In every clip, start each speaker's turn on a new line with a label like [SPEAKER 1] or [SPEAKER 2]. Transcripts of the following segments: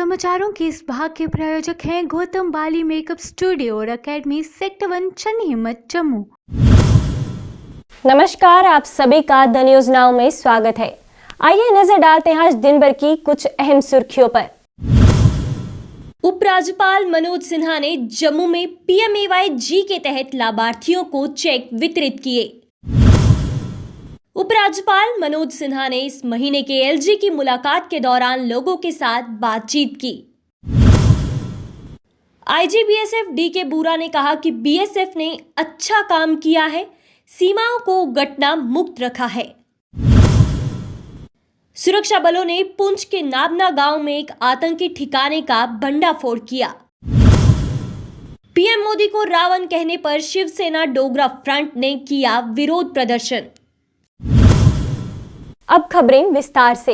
[SPEAKER 1] समाचारों के इस भाग के प्रायोजक हैं गौतम बाली मेकअप स्टूडियो और एकेडमी सेक्टर 1 चन्नी हिम्मत जम्मू।
[SPEAKER 2] नमस्कार, आप सभी का द न्यूज नाउ में स्वागत है। आइए नजर डालते हैं आज दिन भर की कुछ अहम सुर्खियों पर। उपराज्यपाल मनोज सिन्हा ने जम्मू में PMAY-G के तहत लाभार्थियों को चेक वितरित किए। उपराज्यपाल मनोज सिन्हा ने इस महीने के LG की मुलाकात के दौरान लोगों के साथ बातचीत की। IG BSF DK बूरा ने कहा कि BSF ने अच्छा काम किया है, सीमाओं को घटना मुक्त रखा है। सुरक्षा बलों ने पुंछ के नाबना गांव में एक आतंकी ठिकाने का भंडाफोड़ किया। PM मोदी को रावण कहने पर शिवसेना डोगरा फ्रंट ने किया विरोध प्रदर्शन। अब खबरें विस्तार से।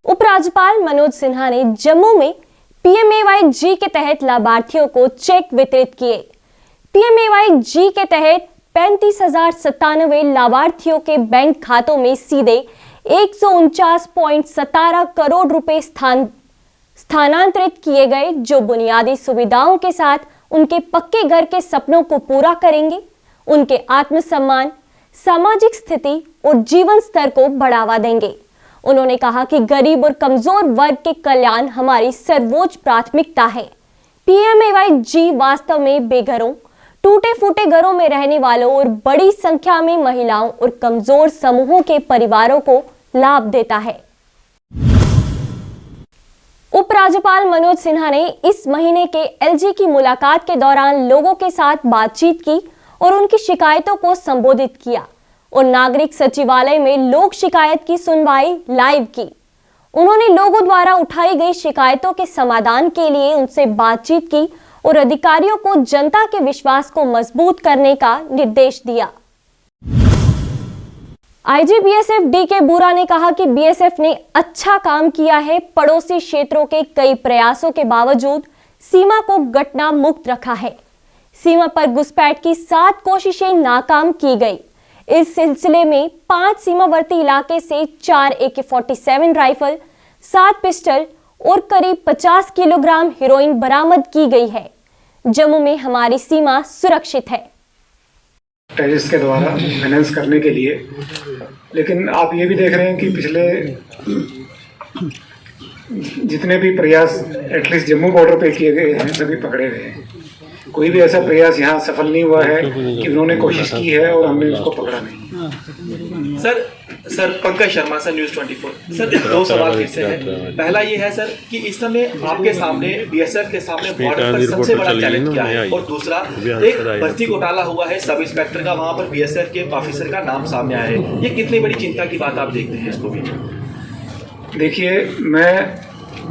[SPEAKER 2] उपराज्यपाल मनोज सिन्हा ने जम्मू में PMAY-G के तहत लाभार्थियों को चेक वितरित किए। PMAY-G के तहत 35,097 लाभार्थियों के बैंक खातों में सीधे 149.17 करोड़ रुपए स्थानांतरित किए गए, जो बुनियादी सुविधाओं के साथ उनके पक्के घर के सपनों को पूरा करेंगे, उनके आत्मसम्मान, सामाजिक स्थिति और जीवन स्तर को बढ़ावा देंगे। उन्होंने कहा कि गरीब और कमजोर वर्ग के कल्याण हमारी सर्वोच्च प्राथमिकता है। PMAY-G वास्तव में बेघरों, टूटे फूटे घरों में रहने वालों और बड़ी संख्या में महिलाओं और कमजोर समूहों के परिवारों को लाभ देता है। उपराज्यपाल मनोज सिन्हा ने इस महीने के LG की मुलाकात के दौरान लोगों के साथ बातचीत की और उनकी शिकायतों को संबोधित किया और नागरिक सचिवालय में लोक शिकायत की सुनवाई लाइव की। उन्होंने लोगों द्वारा उठाई गई शिकायतों के समाधान के लिए उनसे बातचीत की और अधिकारियों को जनता के विश्वास को मजबूत करने का निर्देश दिया। IG BSF DK बूरा ने कहा कि BSF ने अच्छा काम किया है, पड़ोसी क्षेत्रों के कई प्रयासों के बावजूद सीमा को घटना मुक्त रखा है। सीमा पर घुसपैठ की 7 कोशिशें नाकाम की गई। इस सिलसिले में 5 सीमावर्ती इलाके से 4 AK-47 राइफल, 7 पिस्टल और करीब 50 किलोग्राम हेरोइन बरामद की गई है। जम्मू में हमारी सीमा सुरक्षित है।
[SPEAKER 3] टेररिस्ट के द्वारा फाइनेंस करने के लिए, लेकिन आप ये भी देख रहे हैं कि पिछले जितने भी प्रयास एटलीस्ट जम्मू बॉर्डर पे किए गए हैं सभी पकड़े गए हैं। कोई भी ऐसा प्रयास यहाँ सफल नहीं हुआ है कि उन्होंने कोशिश की है और हमने उसको पकड़ा नहीं।
[SPEAKER 4] Sir Pankaj Sharma sir, news 24। Sir 2 सवाल फिर से है। पहला ये है सर कि इस समय आपके सामने BSF के सामने बॉर्डर पर सबसे बड़ा चैलेंज क्या है, और दूसरा एक भर्ती घोटाला हुआ है सब इंस्पेक्टर का, वहाँ पर BSF के ऑफिसर का नाम सामने आया है। ये कितनी बड़ी चिंता की बात आप देखते हैं इसको भी?
[SPEAKER 3] देखिए, मैं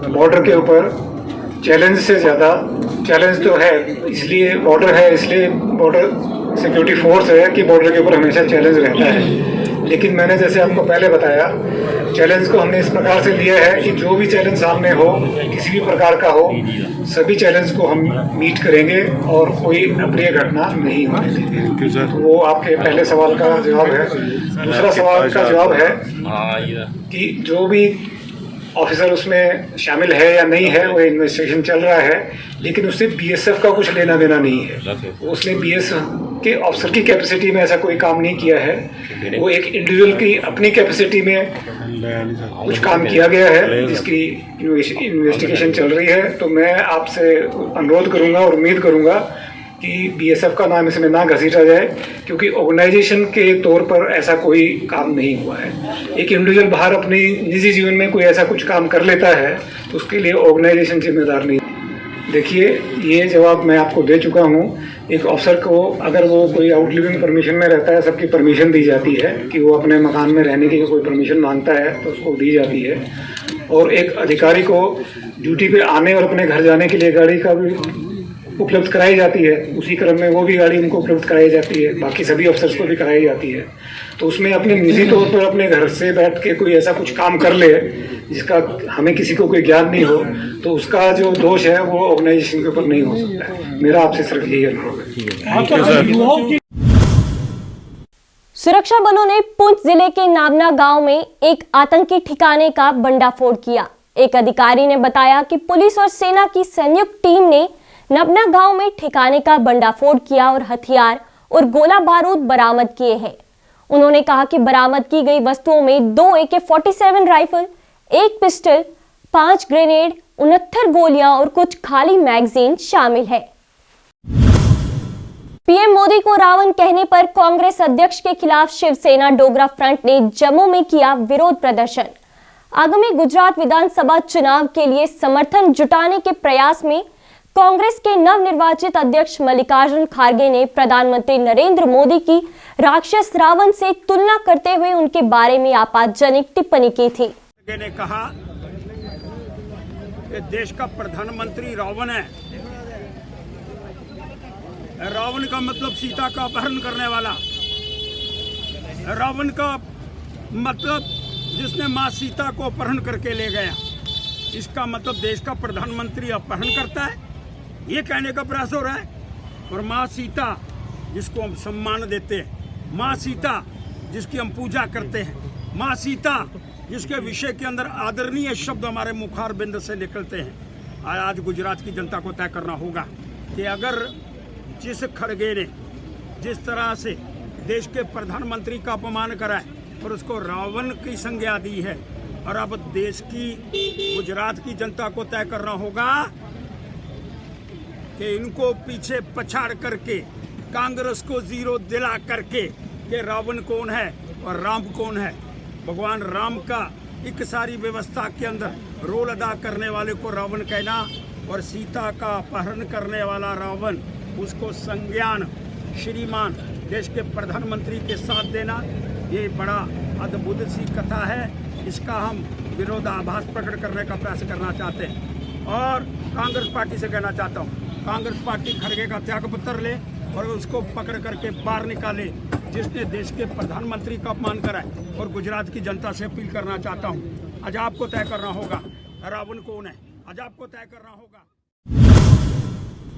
[SPEAKER 3] बॉर्डर के ऊपर चैलेंज से ज़्यादा, चैलेंज तो है इसलिए बॉर्डर है, इसलिए बॉर्डर सिक्योरिटी फोर्स है कि बॉर्डर के ऊपर हमेशा चैलेंज रहता है। लेकिन मैंने जैसे आपको पहले बताया, चैलेंज को हमने इस प्रकार से लिया है कि जो भी चैलेंज सामने हो, किसी भी प्रकार का हो, सभी चैलेंज को हम मीट करेंगे और कोई अप्रिय घटना नहीं होने देंगे। तो वो आपके पहले सवाल का जवाब है। दूसरा सवाल का जवाब है कि जो भी ऑफिसर उसमें शामिल है या नहीं है, वो इन्वेस्टिगेशन चल रहा है, लेकिन उससे BSF का कुछ लेना देना नहीं है। उसने BSF के ऑफिसर की कैपेसिटी में ऐसा कोई काम नहीं किया है। वो एक इंडिविजुअल की अपनी कैपेसिटी में कुछ काम किया गया है जिसकी इन्वेस्टिगेशन चल रही है। तो मैं आपसे अनुरोध करूंगा और उम्मीद करूंगा कि BSF का नाम इसमें ना घसीटा जाए, क्योंकि ऑर्गेनाइजेशन के तौर पर ऐसा कोई काम नहीं हुआ है। एक इंडिविजुअल बाहर अपनी निजी जीवन में कोई ऐसा कुछ काम कर लेता है तो उसके लिए ऑर्गेनाइजेशन जिम्मेदार नहीं। देखिए, ये जवाब मैं आपको दे चुका हूँ। एक अफसर को अगर वो कोई आउटलिविंग परमिशन में रहता है, सबकी परमिशन दी जाती है कि वो अपने मकान में रहने की कोई परमिशन मांगता है तो उसको दी जाती है। और एक अधिकारी को ड्यूटी पे आने और अपने घर जाने के लिए गाड़ी का भी उपलब्ध कराई जाती है। उसी क्रम में वो भी गाड़ी उनको उपलब्ध कराई जाती है, बाकी सभी अफसर्स को भी कराई जाती है। तो उसमें अपने निजी तौर पर अपने घर से बैठ के कोई ऐसा कुछ काम कर ले जिसका हमें किसी को कोई ज्ञान नहीं हो, तो उसका जो दोष है वो ऑर्गेनाइजेशन के ऊपर नहीं हो सकता है। मेरा आपसे सिर्फ यही अनुरोध है।
[SPEAKER 2] सुरक्षा बलों ने पुंछ जिले के नाबना गांव में एक आतंकी ठिकाने का भंडाफोड़ किया। एक अधिकारी ने बताया कि पुलिस और सेना की संयुक्त टीम ने नबना गांव में ठिकाने का भंडाफोड़ किया और हथियार और गोला बारूद बरामद किए हैं। उन्होंने कहा कि बरामद की गई वस्तुओं में 2 AK-47 राइफल, 1 पिस्टल, 5 ग्रेनेड, 69 गोलियां और कुछ खाली मैगजीन शामिल है। पीएम मोदी को रावण कहने पर कांग्रेस अध्यक्ष के खिलाफ शिवसेना डोगरा फ्रंट ने जम्मू में किया विरोध प्रदर्शन। आगामी गुजरात विधानसभा चुनाव के लिए समर्थन जुटाने के प्रयास में कांग्रेस के नवनिर्वाचित अध्यक्ष मल्लिकार्जुन खड़गे ने प्रधानमंत्री नरेंद्र मोदी की राक्षस रावण से तुलना करते हुए उनके बारे में आपत्तिजनक टिप्पणी की थी।
[SPEAKER 5] ने कहा कि देश का प्रधानमंत्री रावण है। रावण का मतलब सीता का अपहरण करने वाला। रावण का मतलब जिसने मां सीता को अपहरण करके ले गया। इसका मतलब देश का प्रधानमंत्री अपहरण करता है, ये कहने का प्रयास हो रहा है। और मां सीता जिसको हम सम्मान देते हैं, मां सीता जिसकी हम पूजा करते हैं, मां सीता जिसके विषय के अंदर आदरणीय शब्द हमारे मुखार बिंद से निकलते हैं। आज गुजरात की जनता को तय करना होगा कि अगर जिस खड़गे ने जिस तरह से देश के प्रधानमंत्री का अपमान करा है और उसको रावण की संज्ञा दी है, और अब देश की गुजरात की जनता को तय करना होगा कि इनको पीछे पछाड़ करके कांग्रेस को जीरो दिला करके कि रावण कौन है और राम कौन है। भगवान राम का एक सारी व्यवस्था के अंदर रोल अदा करने वाले को रावण कहना और सीता का अपहरण करने वाला रावण उसको संज्ञान श्रीमान देश के प्रधानमंत्री के साथ देना, ये बड़ा अद्भुत सी कथा है। इसका हम विरोधाभास प्रकट करने का प्रयास करना चाहते हैं और कांग्रेस पार्टी से कहना चाहता हूँ, कांग्रेस पार्टी खड़गे का त्यागपत्र ले और उसको पकड़ करके बाहर निकाले जिसने देश के प्रधानमंत्री का अपमान करा है। और गुजरात की जनता से अपील करना चाहता हूँ, आज आपको तय करना होगा रावण कौन है, आज आपको तय करना होगा।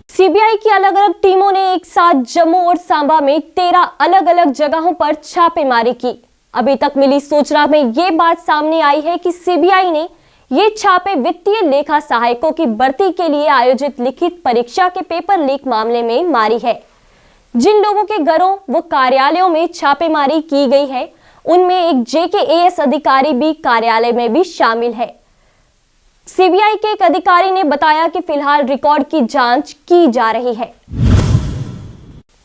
[SPEAKER 2] सीबीआई की अलग अलग टीमों ने एक साथ जम्मू और सांबा में 13 अलग अलग जगहों पर छापेमारी की। अभी तक मिली सूचना में ये बात सामने आई है कि सीबीआई ने ये छापे वित्तीय लेखा सहायकों की भर्ती के लिए आयोजित लिखित परीक्षा के पेपर लीक मामले में मारी है। जिन लोगों के घरों व कार्यालयों में छापेमारी की गई है उनमें एक JKAS अधिकारी भी कार्यालय में भी शामिल है। सीबीआई के एक अधिकारी ने बताया कि फिलहाल रिकॉर्ड की जांच की जा रही है।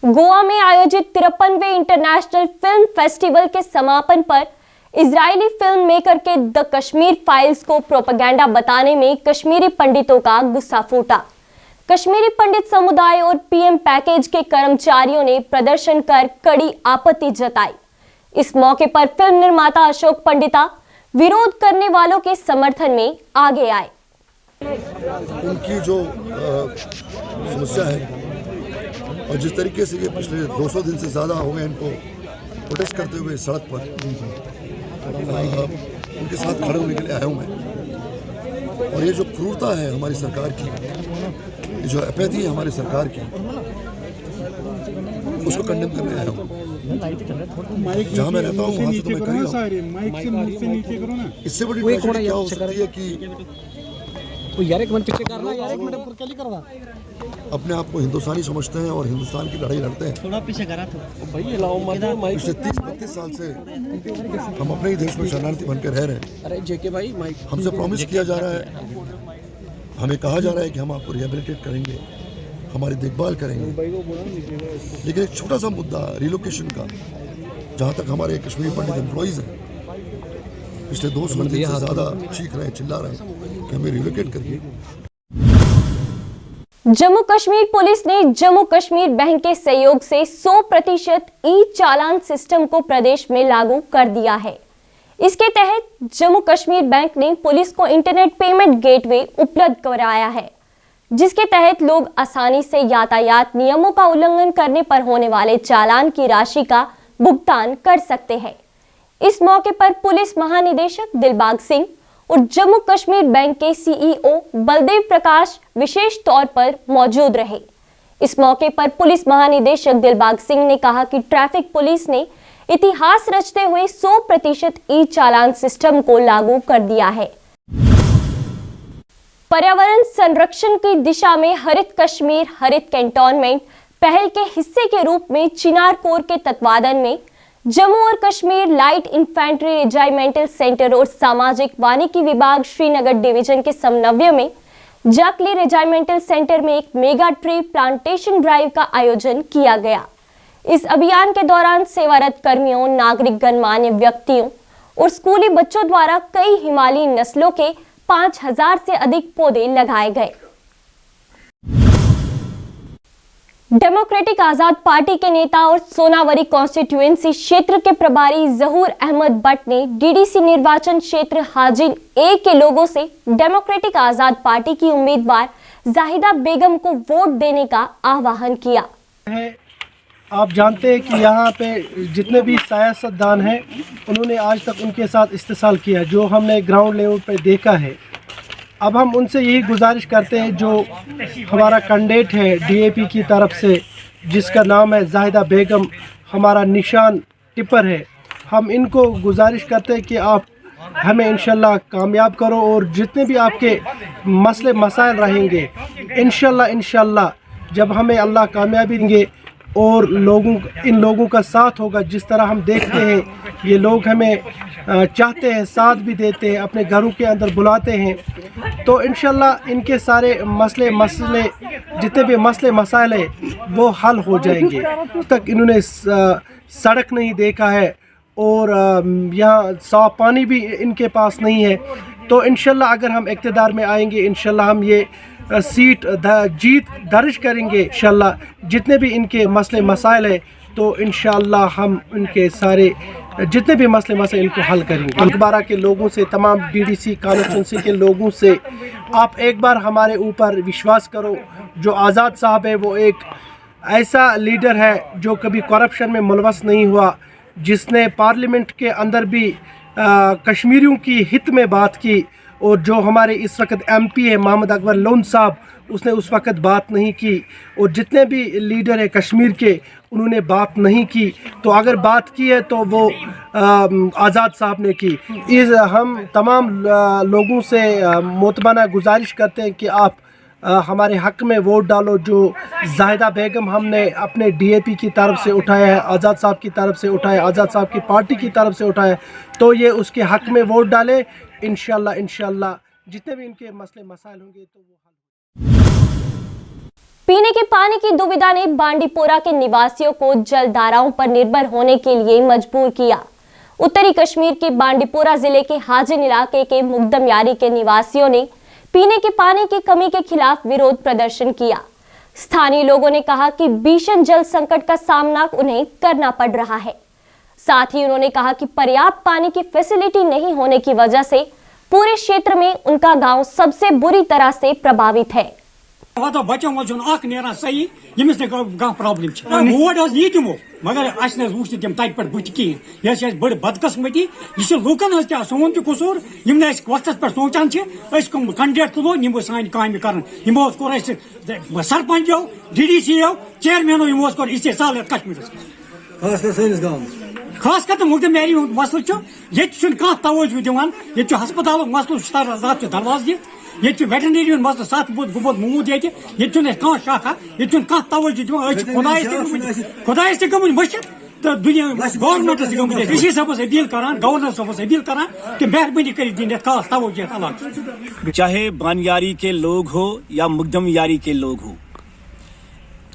[SPEAKER 2] गोवा में आयोजित 53वें इंटरनेशनल फिल्म फेस्टिवल के समापन पर इजरायली फिल्म मेकर के द कश्मीर फाइल्स को प्रोपेगेंडा बताने में कश्मीरी पंडितों का गुस्सा फूटा। कश्मीरी पंडित समुदाय और पीएम पैकेज के कर्मचारियों ने प्रदर्शन कर कड़ी आपत्ति जताई। इस मौके पर फिल्म निर्माता अशोक पंडिता विरोध करने वालों के समर्थन में आगे आए।
[SPEAKER 6] उनकी जो समस्या है और जिस तरीके से ये पिछले 200 दिन से ज़्यादा हो गए इनको प्रोटेस्ट करते हुए सड़क पर उनके साथ खड़े होने के लिए आया हूँ मैं। और ये जो क्रूरता है हमारी सरकार की, ये जो अपैथी है हमारी सरकार की, उसको कंडेम करने आया हूँ। जहाँ मैं रहता हूँ वहाँ से तो मैं कर ही रहा हूँ। इससे बड़ी ट्रेजेडी क्या हो सकती है कि अपने आप को हिंदुस्तानी समझते हैं और हिंदुस्तान की लड़ाई लड़ते हैं। पिछले 30-32 साल से हम अपने ही देश में शरणार्थी बनकर रह रहे हैं। हमसे प्रॉमिस किया जा रहा है, हमें कहा जा रहा है कि हम आपको रिहेबिलिटेट करेंगे, हमारी देखभाल करेंगे। लेकिन एक छोटा सा मुद्दा रिलोकेशन का, जहाँ तक हमारे कश्मीरी पंडित एम्प्लॉइज हैं पिछले 200 दिन से ज़्यादा चीख रहे हैं, चिल्ला रहे हैं कि हमें रिलोकेट करिए।
[SPEAKER 2] जम्मू कश्मीर पुलिस ने जम्मू कश्मीर बैंक के सहयोग से 100% ई-चालान सिस्टम को प्रदेश में लागू कर दिया है। इसके तहत जम्मू कश्मीर बैंक ने पुलिस को इंटरनेट पेमेंट गेटवे उपलब्ध कराया है, जिसके तहत लोग आसानी से यातायात नियमों का उल्लंघन करने पर होने वाले चालान की राशि का भुगतान कर सकते हैं। इस मौके पर पुलिस महानिदेशक दिलबाग सिंह और जम्मू कश्मीर बैंक के CEO बलदेव प्रकाश विशेष तौर पर मौजूद रहे। इस मौके पर पुलिस महानिदेशक दिलबाग सिंह ने कहा कि ट्रैफिक पुलिस ने इतिहास रचते हुए 100% ई-चालान सिस्टम को लागू कर दिया है। पर्यावरण संरक्षण की दिशा में हरित कश्मीर हरित कैंटोनमेंट पहल के हिस्से के रूप में चिनार कोर के तत्वाधान में जम्मू और Kashmir light infantry regimental centre और सामाजिक वानिकी विभाग श्रीनगर डिवीजन के समन्वय में जाकली रेजिमेंटल सेंटर में एक मेगा ट्री प्लांटेशन ड्राइव का आयोजन किया गया। इस अभियान के दौरान सेवारत कर्मियों, नागरिक, गणमान्य व्यक्तियों और स्कूली बच्चों द्वारा कई हिमालयी नस्लों के 5000 से अधिक पौधे लगाए गए। डेमोक्रेटिक आजाद पार्टी के नेता और सोनावरी कॉन्स्टिट्यूएंसी क्षेत्र के प्रभारी जहूर अहमद भट्ट ने डीडीसी निर्वाचन क्षेत्र हाजिन ए के लोगों से डेमोक्रेटिक आजाद पार्टी की उम्मीदवार जाहिदा बेगम को वोट देने का आह्वान किया।
[SPEAKER 7] आप जानते हैं कि यहाँ पे जितने भी सियासतदान हैं उन्होंने आज तक उनके साथ इस्तेसाल किया, जो हमने ग्राउंड लेवल पे देखा है। अब हम उनसे यही गुजारिश करते हैं, जो हमारा कैंडिडेट है डीएपी की तरफ से जिसका नाम है जाहिदा बेगम, हमारा निशान टिपर है, हम इनको गुजारिश करते हैं कि आप हमें इंशाल्लाह कामयाब करो और जितने भी आपके मसले मसाइल रहेंगे इंशाल्लाह जब हमें अल्लाह कामयाबी देंगे और इन लोगों का साथ होगा, जिस तरह हम देखते हैं ये लोग हमें चाहते हैं, साथ भी देते हैं, अपने घरों के अंदर बुलाते हैं, तो इंशाल्लाह इनके सारे मसले जितने भी मसले मसाइल हैं वो हल हो जाएंगे। अब तक इन्होंने सड़क नहीं देखा है और यहाँ साफ पानी भी इनके पास नहीं है, तो इंशाल्लाह अगर हम इक़्तिदार में आएंगे इंशाल्लाह हम ये सीट जीत दर्ज करेंगे। इंशाल्लाह जितने भी इनके मसले मसाइल है तो इंशाल्लाह हम उनके सारे जितने भी मसले मसाइल इनको हल करेंगे। अखबारा के लोगों से, तमाम डीडीसी कॉन्स्टिट्यूंसी के लोगों से आप एक बार हमारे ऊपर विश्वास करो। जो आज़ाद साहब है वो एक ऐसा लीडर है जो कभी करप्शन में मुलवस नहीं हुआ, जिसने पार्लियामेंट के अंदर भी कश्मीरियों की हित में बात की, और जो हमारे इस वक्त एमपी है मोहम्मद अकबर लोन साहब, उसने उस वक्त बात नहीं की, और जितने भी लीडर हैं कश्मीर के उन्होंने बात नहीं की, तो अगर बात की है तो वो आज़ाद साहब ने की। हम तमाम लोगों से मोतबाना गुजारिश करते हैं कि आप हमारे हक़ में वोट डालो। जो जाहिदा बेगम हमने अपने डीएपी की तरफ से उठाया है, आज़ाद साहब की तरफ से उठाया, आज़ाद साहब की पार्टी की तरफ से उठाया, तो ये उसके हक़ में वोट डाले। इंशाल्लाह जितने भी इनके मसले मसाइल होंगे तो वो हल।
[SPEAKER 2] पीने के पानी की दुविधा ने बांडीपोरा के निवासियों को जलधाराओं पर निर्भर होने के लिए मजबूर किया। उत्तरी कश्मीर के बांडीपोरा जिले के हाजिन इलाके के मुकदम यारी के निवासियों ने पीने के पानी की कमी के खिलाफ विरोध प्रदर्शन किया। स्थानीय लोगों ने कहा कि भीषण जल संकट का सामना उन्हें करना पड़ रहा है। साथ ही उन्होंने कहा कि पर्याप्त पानी की फैसिलिटी नहीं होने की वजह से पूरे क्षेत्र में उनका गांव सबसे बुरी तरह से प्रभावित है।
[SPEAKER 5] सही यमिस प्रॉब्लम वोट यी दिमो मगर वो तम तक पे बुत कहें यह बड़ बदकस्मती यह लूकन सोन त कसूर यम वक्त पे सोचान कैंडिडेट तुलो यमो सान काम कर यमो कोर सरपंचो डीडीसीओ चेयरमैनो यमो कोर इसे साल कश्मीर खास कर मुकदम यारी मसल ये तवज्जो दिवान ये हस्पताल मसल दरवाज दी ये वेटनरी मसल सत गुबोत मूद ये शाखा ये तवज्जो दिवान खुदायस तक गमुत मशित तो दुनिया गवर्नमेंटस गमुत डी साहब अपील करान गवर्नर साहब अपील करान कि मेहरबानी कर दिन खास तवज्जो।
[SPEAKER 8] चाहे बानियारी के लोग हो या मुकदम यारी के लोग हो,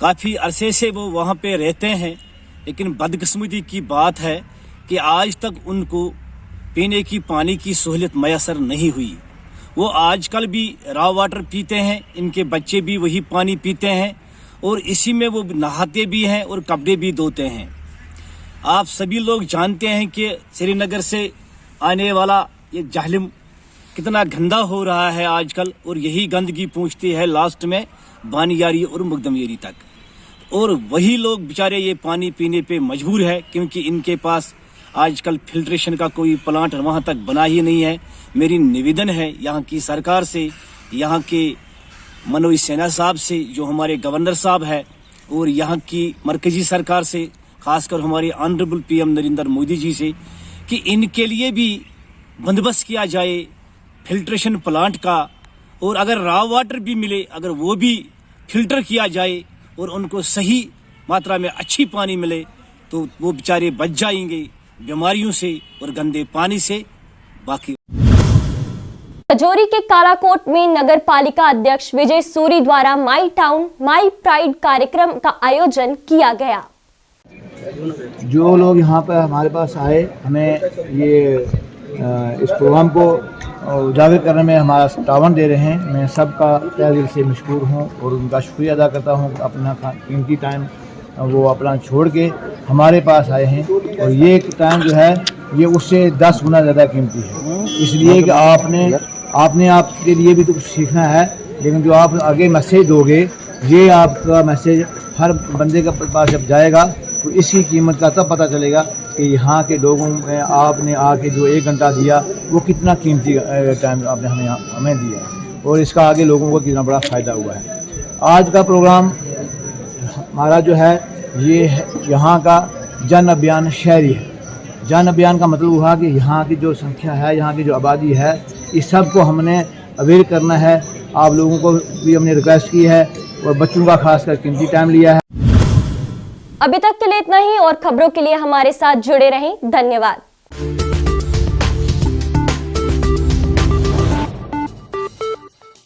[SPEAKER 8] काफ़ी अरसे से वो वहाँ पे रहते हैं, लेकिन बदकिस्मती की बात है कि आज तक उनको पीने की पानी की सहूलियत मैसर नहीं हुई। वो आजकल भी रॉ वाटर पीते हैं, इनके बच्चे भी वही पानी पीते हैं और इसी में वो नहाते भी हैं और कपड़े भी धोते हैं। आप सभी लोग जानते हैं कि श्रीनगर से आने वाला ये जहलम कितना गंदा हो रहा है आजकल, और यही गंदगी पहुँचती है लास्ट में बानियारी और मुकदमयारी तक, और वही लोग बेचारे ये पानी पीने पे मजबूर है क्योंकि इनके पास आजकल फिल्ट्रेशन का कोई प्लांट वहाँ तक बना ही नहीं है। मेरी निवेदन है यहाँ की सरकार से, यहाँ के मनोज सिन्हा साहब से जो हमारे गवर्नर साहब है, और यहाँ की मरकजी सरकार से, खासकर हमारे ऑनरेबल पीएम नरेंद्र मोदी जी से, कि इनके लिए भी बंदोबस्त किया जाए फिल्ट्रेशन प्लांट का, और अगर रॉ वाटर भी मिले, अगर वो भी फिल्टर किया जाए और उनको सही मात्रा में अच्छी पानी मिले तो वो बेचारे बच जाएंगे बीमारियों से और गंदे पानी से। बाकी
[SPEAKER 2] राजौरी के कालाकोट में नगर पालिका अध्यक्ष विजय सूरी द्वारा माई टाउन माई प्राइड कार्यक्रम का आयोजन किया गया।
[SPEAKER 9] जो लोग यहाँ पर हमारे पास आए, हमें ये इस प्रोग्राम को उजागर करने में हमारा तावन दे रहे हैं, मैं सबका तहे दिल से मशकूर हूँ और उनका शुक्रिया अदा करता हूँ। अपना कीमती टाइम वो अपना छोड़ के हमारे पास आए हैं और ये टाइम जो है ये उससे 10 गुना ज़्यादा कीमती है, इसलिए कि आपने आपके लिए भी तो कुछ सीखना है, लेकिन जो आप आगे मैसेज दोगे, ये आपका मैसेज हर बंदे के पास जब जाएगा तो इसकी कीमत का तब पता चलेगा कि यहाँ के लोगों में आपने आके जो 1 घंटा दिया वो कितना कीमती टाइम आपने हमें दिया और इसका आगे लोगों को कितना बड़ा फ़ायदा हुआ है। आज का प्रोग्राम हमारा जो है ये यहाँ का जन अभियान शहरी है। जन अभियान का मतलब हुआ कि यहाँ की जो संख्या है, यहाँ की जो आबादी है, इस सब को हमने अवेयर करना है। आप लोगों को भी हमने रिक्वेस्ट की है और बच्चों का खासकर कीमती टाइम लिया है।
[SPEAKER 2] अभी तक के लिए इतना ही और खबरों के लिए हमारे साथ जुड़े रहें। धन्यवाद।